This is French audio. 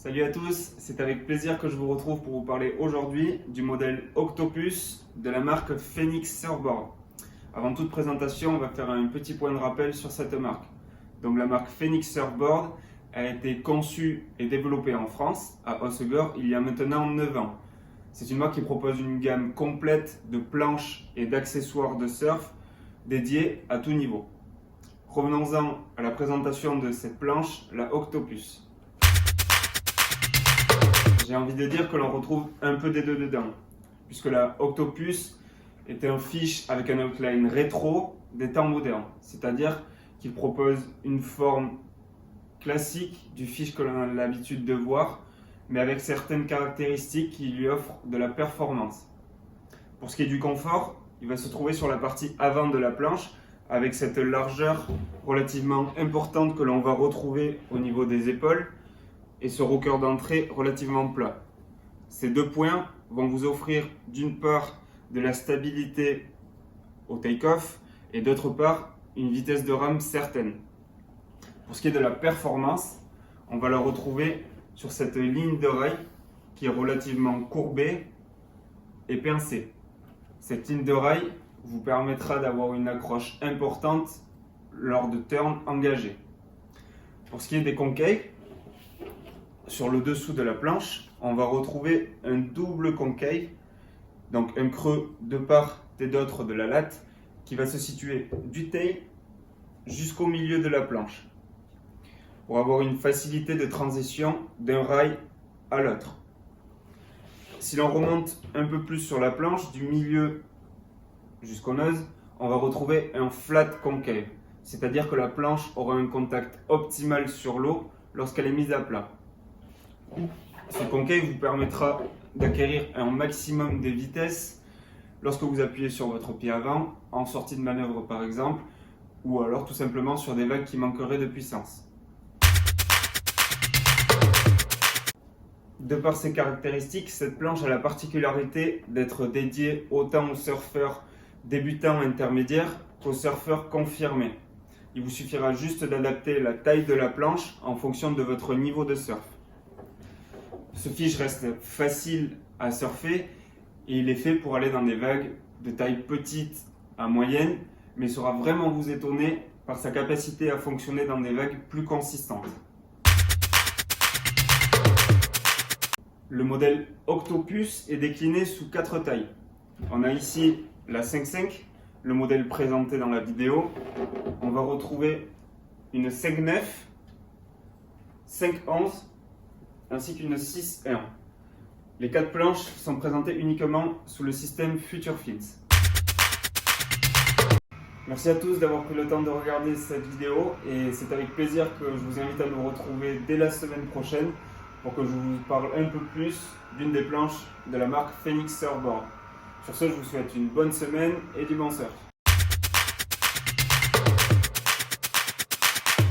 Salut à tous, c'est avec plaisir que je vous retrouve pour vous parler aujourd'hui du modèle Octopus de la marque Phoenix Surfboard. Avant toute présentation, on va faire un petit point de rappel sur cette marque. Donc la marque Phoenix Surfboard a été conçue et développée en France, à Hossegor, il y a maintenant 9 ans. C'est une marque qui propose une gamme complète de planches et d'accessoires de surf dédiés à tout niveau. Revenons-en à la présentation de cette planche, la Octopus. J'ai envie de dire que l'on retrouve un peu des deux dedans, puisque la Octopus est un fiche avec un outline rétro des temps modernes, c'est-à-dire qu'il propose une forme classique du fiche que l'on a l'habitude de voir, mais avec certaines caractéristiques qui lui offrent de la performance. Pour ce qui est du confort, il va se trouver sur la partie avant de la planche, avec cette largeur relativement importante que l'on va retrouver au niveau des épaules, et ce rocker d'entrée relativement plat. Ces deux points vont vous offrir d'une part de la stabilité au take-off et d'autre part une vitesse de rame certaine. Pour ce qui est de la performance, on va la retrouver sur cette ligne de rail qui est relativement courbée et pincée. Cette ligne de rail vous permettra d'avoir une accroche importante lors de turns engagés. Pour ce qui est des concaves, sur le dessous de la planche, on va retrouver un double concave, donc un creux de part et d'autre de la latte, qui va se situer du tail jusqu'au milieu de la planche, pour avoir une facilité de transition d'un rail à l'autre. Si l'on remonte un peu plus sur la planche, du milieu jusqu'au nose, on va retrouver un flat concave, c'est-à-dire que la planche aura un contact optimal sur l'eau lorsqu'elle est mise à plat. Ce concave vous permettra d'acquérir un maximum de vitesse lorsque vous appuyez sur votre pied avant, en sortie de manœuvre par exemple, ou alors tout simplement sur des vagues qui manqueraient de puissance. De par ses caractéristiques, cette planche a la particularité d'être dédiée autant aux surfeurs débutants intermédiaires qu'aux surfeurs confirmés. Il vous suffira juste d'adapter la taille de la planche en fonction de votre niveau de surf. Ce fiche reste facile à surfer et il est fait pour aller dans des vagues de taille petite à moyenne, mais saura vraiment vous étonner par sa capacité à fonctionner dans des vagues plus consistantes. Le modèle Octopus est décliné sous 4 tailles. On a ici la 5.5, le modèle présenté dans la vidéo. On va retrouver une 5.9, 5.11, ainsi qu'une 6.1. Les 4 planches sont présentées uniquement sous le système Future Fins. Merci à tous d'avoir pris le temps de regarder cette vidéo et c'est avec plaisir que je vous invite à nous retrouver dès la semaine prochaine pour que je vous parle un peu plus d'une des planches de la marque Phoenix Surfboard. Sur ce, je vous souhaite une bonne semaine et du bon surf.